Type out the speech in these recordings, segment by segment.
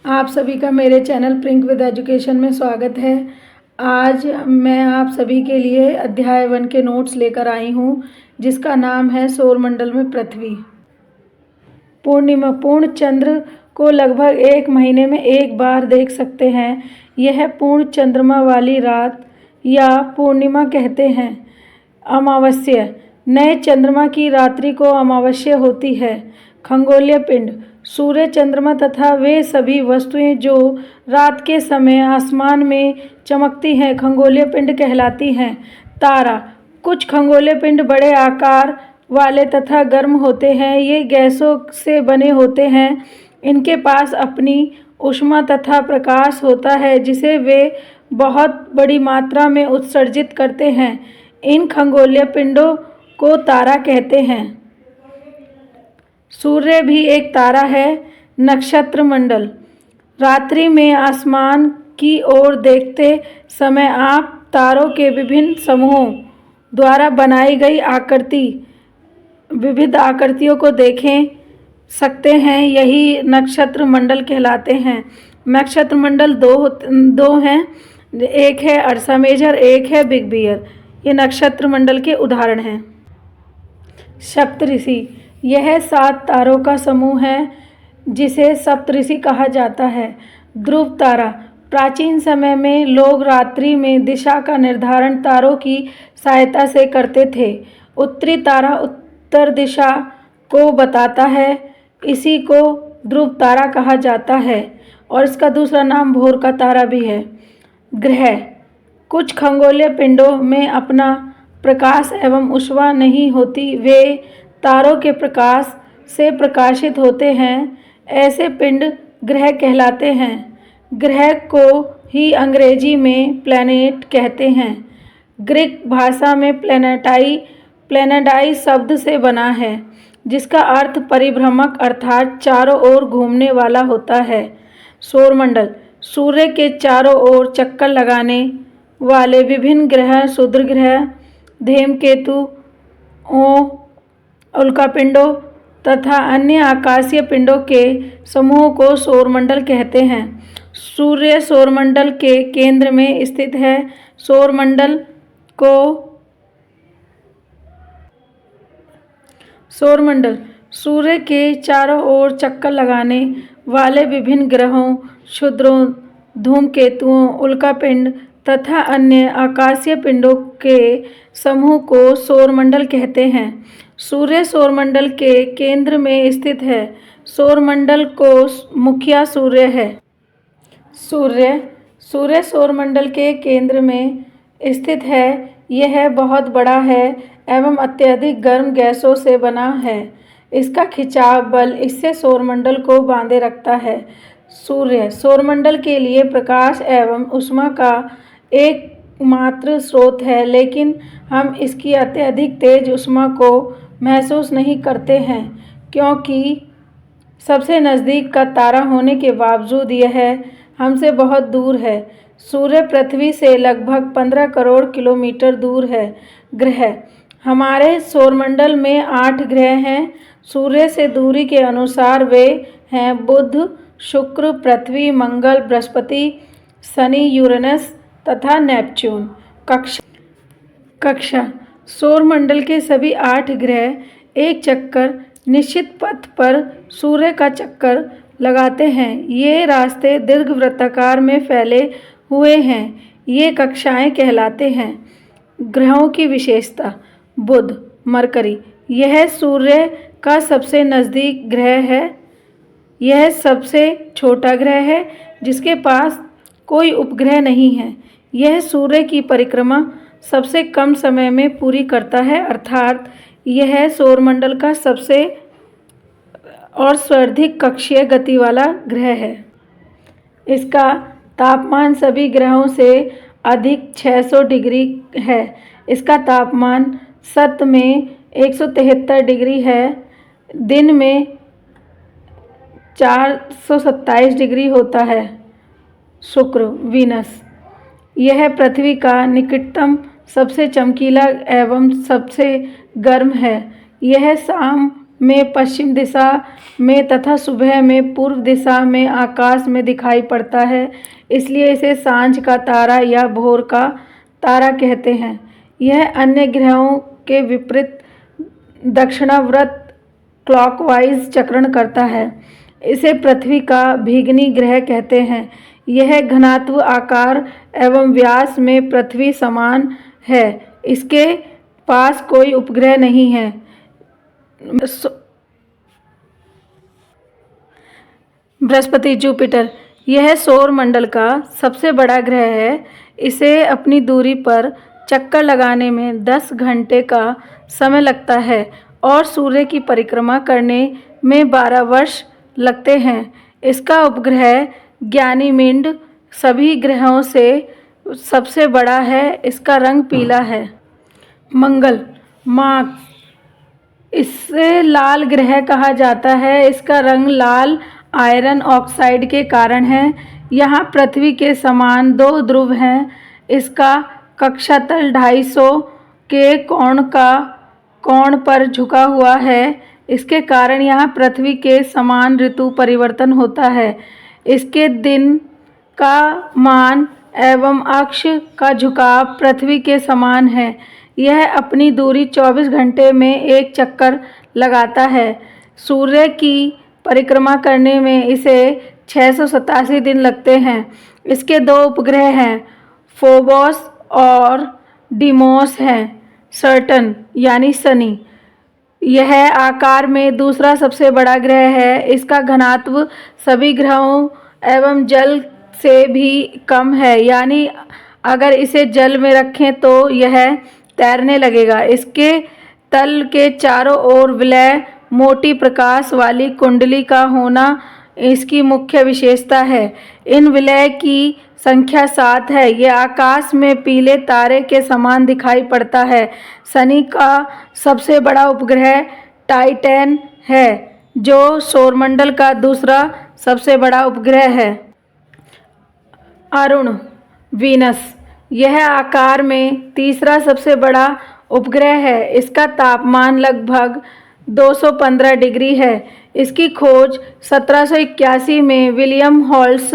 आप सभी का मेरे चैनल प्रिंक विद एजुकेशन में स्वागत है। आज मैं आप सभी के लिए अध्याय 1 के नोट्स लेकर आई हूँ, जिसका नाम है सौरमंडल में पृथ्वी। पूर्णिमा पूर्ण चंद्र को लगभग 1 महीने में एक बार देख सकते हैं। यह पूर्ण चंद्रमा वाली रात या पूर्णिमा कहते हैं। अमावस्या नए चंद्रमा की रात्रि को अमावस्या होती है। खगोलीय पिंड सूर्य, चंद्रमा तथा वे सभी वस्तुएं जो रात के समय आसमान में चमकती हैं खगोलीय पिंड कहलाती हैं। तारा कुछ खगोलीय पिंड बड़े आकार वाले तथा गर्म होते हैं। ये गैसों से बने होते हैं। इनके पास अपनी ऊष्मा तथा प्रकाश होता है जिसे वे बहुत बड़ी मात्रा में उत्सर्जित करते हैं। इन खगोलीय पिंडों को तारा कहते हैं। सूर्य भी एक तारा है। नक्षत्र मंडल रात्रि में आसमान की ओर देखते समय आप तारों के विभिन्न समूहों द्वारा बनाई गई विविध आकृतियों को देखें सकते हैं। यही नक्षत्र मंडल कहलाते हैं। नक्षत्र मंडल दो हैं, एक है अर्सा मेजर, एक है बिग बियर। ये नक्षत्र मंडल के उदाहरण हैं। सप्तऋषि यह 7 तारों का समूह है जिसे सप्तऋषि कहा जाता है। ध्रुव तारा प्राचीन समय में लोग रात्रि में दिशा का निर्धारण तारों की सहायता से करते थे। उत्तरी तारा उत्तर दिशा को बताता है, इसी को ध्रुव तारा कहा जाता है और इसका दूसरा नाम भोर का तारा भी है। ग्रह कुछ खगोलीय पिंडों में अपना प्रकाश एवं ऊष्मा नहीं होती, वे तारों के प्रकाश से प्रकाशित होते हैं। ऐसे पिंड ग्रह कहलाते हैं। ग्रह को ही अंग्रेजी में प्लैनेट कहते हैं। ग्रीक भाषा में प्लैनेडाई शब्द से बना है, जिसका अर्थ परिभ्रमक अर्थात चारों ओर घूमने वाला होता है। सौरमंडल सूर्य के चारों ओर चक्कर लगाने वाले विभिन्न ग्रह, क्षुद्र ग्रह, धूमकेतु, उल्कापिंडों तथा अन्य आकाशीय पिंडों के समूह को सौरमंडल कहते हैं। सूर्य सौरमंडल के केंद्र में स्थित है। सौरमंडल सूर्य के चारों ओर चक्कर लगाने वाले विभिन्न ग्रहों, क्षुद्रों, धूमकेतुओं, उल्कापिंड तथा अन्य आकाशीय पिंडों के समूह को सौरमंडल कहते हैं। सूर्य सौरमंडल के केंद्र में स्थित है। सौरमंडल को मुखिया सूर्य है। सूर्य सौरमंडल के केंद्र में स्थित है। यह बहुत बड़ा है एवं अत्यधिक गर्म गैसों से बना है। इसका खिंचाव बल इससे सौरमंडल को बांधे रखता है। सूर्य सौरमंडल के लिए प्रकाश एवं ऊष्मा का एकमात्र स्रोत है, लेकिन हम इसकी अत्यधिक तेज ऊष्मा को महसूस नहीं करते हैं, क्योंकि सबसे नज़दीक का तारा होने के बावजूद यह हमसे बहुत दूर है। सूर्य पृथ्वी से लगभग 15 करोड़ किलोमीटर दूर है। ग्रह हमारे सौरमंडल में 8 ग्रह हैं। सूर्य से दूरी के अनुसार वे हैं बुध, शुक्र, पृथ्वी, मंगल, बृहस्पति, शनि, यूरेनस तथा नेपच्यून। कक्षा सौरमंडल के सभी 8 ग्रह एक चक्कर निश्चित पथ पर सूर्य का चक्कर लगाते हैं। ये रास्ते दीर्घवृत्ताकार में फैले हुए हैं। ये कक्षाएं कहलाते हैं। ग्रहों की विशेषता बुध मरकरी यह सूर्य का सबसे नज़दीक ग्रह है। यह सबसे छोटा ग्रह है जिसके पास कोई उपग्रह नहीं है। यह सूर्य की परिक्रमा सबसे कम समय में पूरी करता है, अर्थात यह सौरमंडल का सबसे और सर्वाधिक कक्षीय गति वाला ग्रह है। इसका तापमान सभी ग्रहों से अधिक 600 डिग्री है। इसका तापमान सत में 173 डिग्री है। दिन में 427 डिग्री होता है। शुक्र वीनस यह पृथ्वी का निकटतम सबसे चमकीला एवं सबसे गर्म है। यह शाम में पश्चिम दिशा में तथा सुबह में पूर्व दिशा में आकाश में दिखाई पड़ता है, इसलिए इसे सांझ का तारा या भोर का तारा कहते हैं। यह अन्य ग्रहों के विपरीत दक्षिणावर्त क्लॉकवाइज चक्रण करता है। इसे पृथ्वी का भीगनी ग्रह कहते हैं। यह घनत्व, आकार एवं व्यास में पृथ्वी समान है। इसके पास कोई उपग्रह नहीं है। बृहस्पति जुपिटर, यह सौर मंडल का सबसे बड़ा ग्रह है। इसे अपनी दूरी पर चक्कर लगाने में 10 घंटे का समय लगता है और सूर्य की परिक्रमा करने में 12 वर्ष लगते हैं। इसका उपग्रह गैनीमीड सभी ग्रहों से सबसे बड़ा है। इसका रंग पीला है। मंगल, मार्स, इसे लाल ग्रह कहा जाता है। इसका रंग लाल आयरन ऑक्साइड के कारण है। यहाँ पृथ्वी के समान 2 ध्रुव हैं। इसका कक्षातल 250 के कोण पर झुका हुआ है। इसके कारण यहाँ पृथ्वी के समान ऋतु परिवर्तन होता है। इसके दिन का मान एवं अक्ष का झुकाव पृथ्वी के समान है। यह अपनी दूरी 24 घंटे में एक चक्कर लगाता है। सूर्य की परिक्रमा करने में इसे 687 दिन लगते हैं। इसके 2 उपग्रह हैं, फोबोस और डीमोस हैं। सैटर्न यानी शनि, यह आकार में दूसरा सबसे बड़ा ग्रह है। इसका घनत्व सभी ग्रहों एवं जल से भी कम है, यानी अगर इसे जल में रखें तो यह तैरने लगेगा। इसके तल के चारों ओर विलय मोटी प्रकाश वाली कुंडली का होना इसकी मुख्य विशेषता है। इन विलय की संख्या 7 है। यह आकाश में पीले तारे के समान दिखाई पड़ता है। शनि का सबसे बड़ा उपग्रह टाइटन है, जो सौरमंडल का दूसरा सबसे बड़ा उपग्रह है। अरुण, वीनस, यह आकार में तीसरा सबसे बड़ा उपग्रह है। इसका तापमान लगभग 215 डिग्री है। इसकी खोज 1781 में विलियम हॉल्स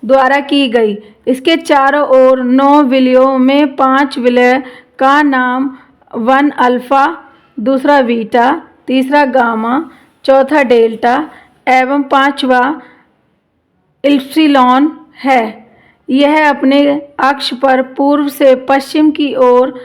द्वारा की गई। इसके चारों ओर 9 विलयों में 5 विलय का नाम 1 अल्फा, दूसरा बीटा, तीसरा गामा, चौथा डेल्टा एवं 5वां इप्सिलॉन है। यह अपने अक्ष पर पूर्व से पश्चिम की ओर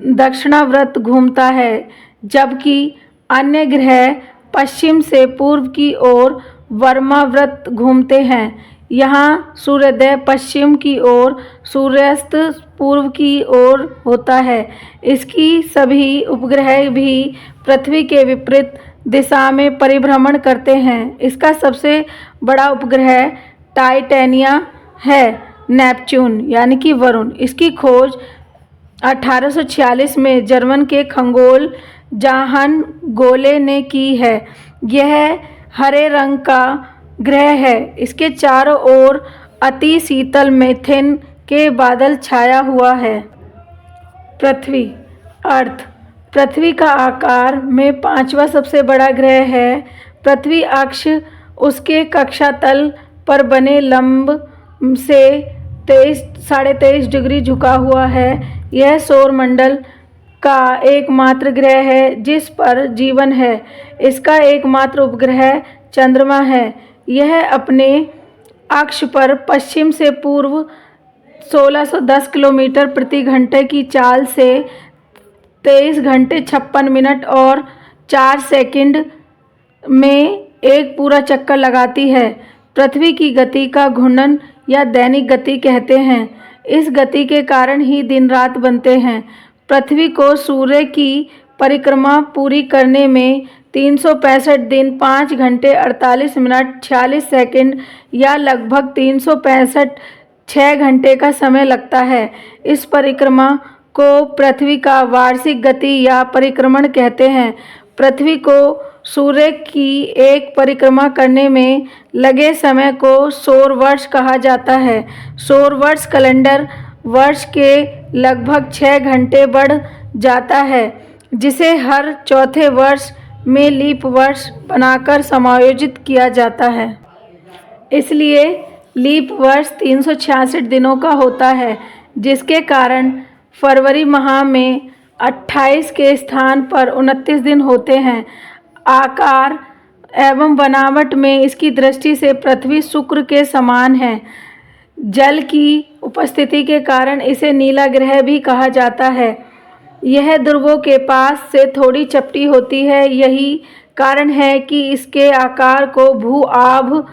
दक्षिणावर्त घूमता है, जबकि अन्य ग्रह पश्चिम से पूर्व की ओर वर्माव्रत घूमते हैं। यहाँ सूर्योदय पश्चिम की ओर, सूर्यास्त पूर्व की ओर होता है। इसकी सभी उपग्रह भी पृथ्वी के विपरीत दिशा में परिभ्रमण करते हैं। इसका सबसे बड़ा उपग्रह टाइटेनिया है। नेपच्यून यानी कि वरुण, इसकी खोज 1846 में जर्मन के खगोल जॉहान गोले ने की है। यह हरे रंग का ग्रह है। इसके चारों ओर अति शीतल मीथेन के बादल छाया हुआ है। पृथ्वी, अर्थ, पृथ्वी का आकार में 5वां सबसे बड़ा ग्रह है। पृथ्वी अक्ष उसके कक्षातल पर बने लंब से 23.5 डिग्री झुका हुआ है। यह सौरमंडल का एकमात्र ग्रह है जिस पर जीवन है। इसका एकमात्र उपग्रह चंद्रमा है। यह अपने अक्ष पर पश्चिम से पूर्व 1610 किलोमीटर प्रति घंटे की चाल से 23 घंटे 56 मिनट और 4 सेकंड में एक पूरा चक्कर लगाती है। पृथ्वी की गति का घूर्णन या दैनिक गति कहते हैं। इस गति के कारण ही दिन रात बनते हैं। पृथ्वी को सूर्य की परिक्रमा पूरी करने में 365 दिन 5 घंटे 48 मिनट 46 सेकंड या लगभग 365 6 घंटे का समय लगता है। इस परिक्रमा को पृथ्वी का वार्षिक गति या परिक्रमण कहते हैं। पृथ्वी को सूर्य की एक परिक्रमा करने में लगे समय को सौर वर्ष कहा जाता है। सौर वर्ष कैलेंडर वर्ष के लगभग 6 घंटे बढ़ जाता है, जिसे हर चौथे वर्ष में लीप वर्ष बनाकर समायोजित किया जाता है। इसलिए लीप वर्ष 366 दिनों का होता है, जिसके कारण फरवरी माह में 28 के स्थान पर 29 दिन होते हैं। आकार एवं बनावट में इसकी दृष्टि से पृथ्वी शुक्र के समान है। जल की उपस्थिति के कारण इसे नीला ग्रह भी कहा जाता है। यह ध्रुवों के पास से थोड़ी चपटी होती है। यही कारण है कि इसके आकार को भू आभ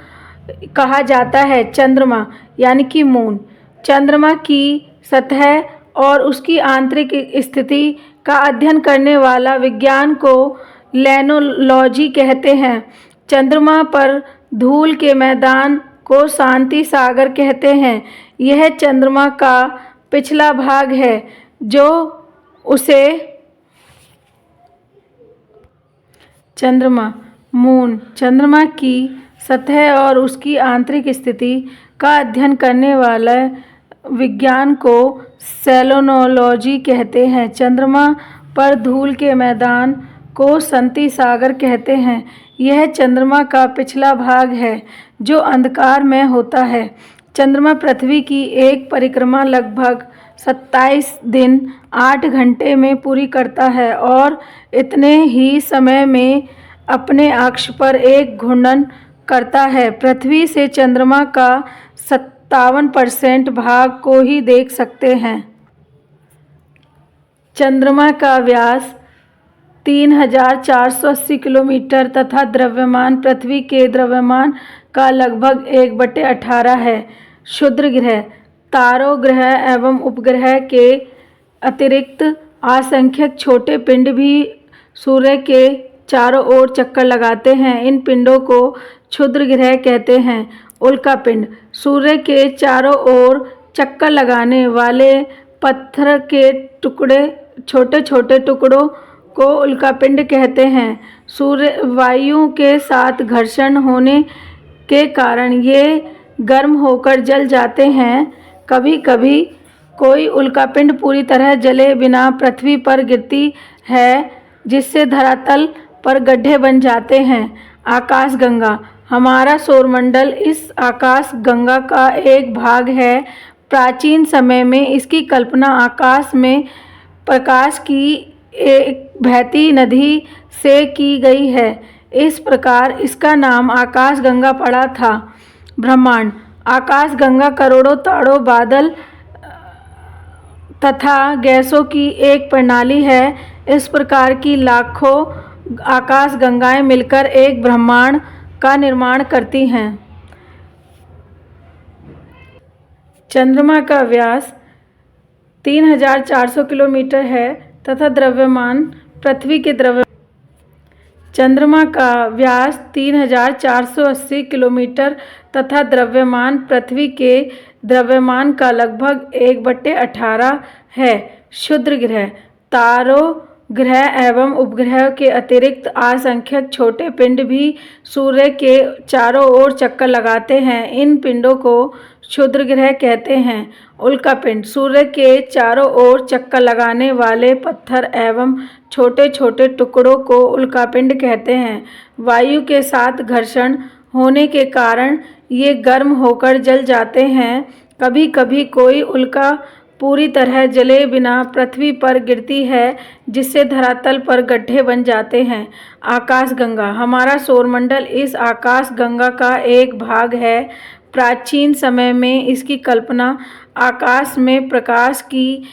कहा जाता है। चंद्रमा यानी कि मून, चंद्रमा की सतह और उसकी आंतरिक स्थिति का अध्ययन करने वाला विज्ञान को लेनोलॉजी कहते हैं। चंद्रमा पर धूल के मैदान को शांति सागर कहते हैं। यह चंद्रमा का पिछला भाग है जो उसे चंद्रमा मून, चंद्रमा की सतह और उसकी आंतरिक स्थिति का अध्ययन करने वाला विज्ञान को सेलेनोलॉजी कहते हैं। चंद्रमा पर धूल के मैदान को शांति सागर कहते हैं। यह चंद्रमा का पिछला भाग है जो अंधकार में होता है। चंद्रमा पृथ्वी की एक परिक्रमा लगभग 27 दिन 8 घंटे में पूरी करता है और इतने ही समय में अपने अक्ष पर एक घूर्णन करता है। पृथ्वी से चंद्रमा का 57% भाग को ही देख सकते हैं। चंद्रमा का व्यास 3480 किलोमीटर तथा द्रव्यमान पृथ्वी के द्रव्यमान का लगभग 1/18 है। क्षुद्र ग्रह, तारों, ग्रह एवं उपग्रह के अतिरिक्त असंख्य छोटे पिंड भी सूर्य के चारों ओर चक्कर लगाते हैं। इन पिंडों को क्षुद्र ग्रह कहते हैं। उल्का पिंड, सूर्य के चारों ओर चक्कर लगाने वाले पत्थर के टुकड़े, छोटे छोटे टुकड़ों को उल्का पिंड कहते हैं। सूर्य वायु के साथ घर्षण होने के कारण ये गर्म होकर जल जाते हैं। कभी कभी कोई उल्कापिंड पूरी तरह जले बिना पृथ्वी पर गिरती है, जिससे धरातल पर गड्ढे बन जाते हैं। आकाशगंगा, हमारा सौरमंडल इस आकाशगंगा का एक भाग है। प्राचीन समय में इसकी कल्पना आकाश में प्रकाश की एक बहती नदी से की गई है। इस प्रकार इसका नाम आकाशगंगा पड़ा था। ब्रह्मांड, आकाशगंगा करोड़ों तारों, बादल तथा गैसों की एक प्रणाली है। इस प्रकार की लाखों आकाशगंगाएं मिलकर एक ब्रह्मांड का निर्माण करती हैं। चंद्रमा का व्यास 3400 किलोमीटर है तथा द्रव्यमान पृथ्वी के चंद्रमा का व्यास 3480 किलोमीटर तथा द्रव्यमान पृथ्वी के द्रव्यमान का लगभग 1/18 है। क्षुद्र ग्रह, तारों, ग्रह एवं उपग्रह के अतिरिक्त असंख्य छोटे पिंड भी सूर्य के चारों ओर चक्कर लगाते हैं। इन पिंडों को क्षुद्र ग्रह कहते हैं। उल्कापिंड, सूर्य के चारों ओर चक्कर लगाने वाले पत्थर एवं छोटे छोटे टुकड़ों को उल्कापिंड कहते हैं। वायु के साथ घर्षण होने के कारण ये गर्म होकर जल जाते हैं। कभी कभी कोई उल्का पूरी तरह जले बिना पृथ्वी पर गिरती है, जिससे धरातल पर गड्ढे बन जाते हैं। आकाशगंगा, हमारा सौरमंडल इस आकाशगंगा का एक भाग है। प्राचीन समय में इसकी कल्पना आकाश में प्रकाश की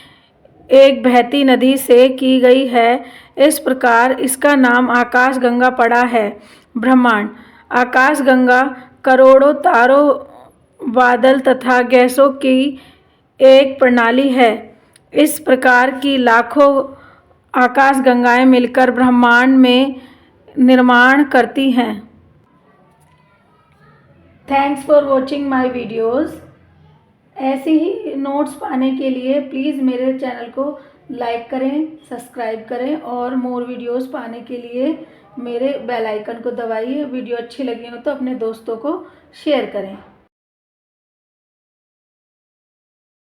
एक बहती नदी से की गई है। इस प्रकार इसका नाम आकाशगंगा पड़ा है। ब्रह्मांड, आकाशगंगा करोड़ों तारों, बादल तथा गैसों की एक प्रणाली है। इस प्रकार की लाखों आकाशगंगाएं मिलकर ब्रह्मांड में निर्माण करती हैं। Thanks for watching my videos. ऐसे ही नोट्स पाने के लिए प्लीज़ मेरे चैनल को लाइक करें, सब्सक्राइब करें और मोर वीडियोस पाने के लिए मेरे बेल आइकन को दबाइए। वीडियो अच्छी लगी हो तो अपने दोस्तों को शेयर करें।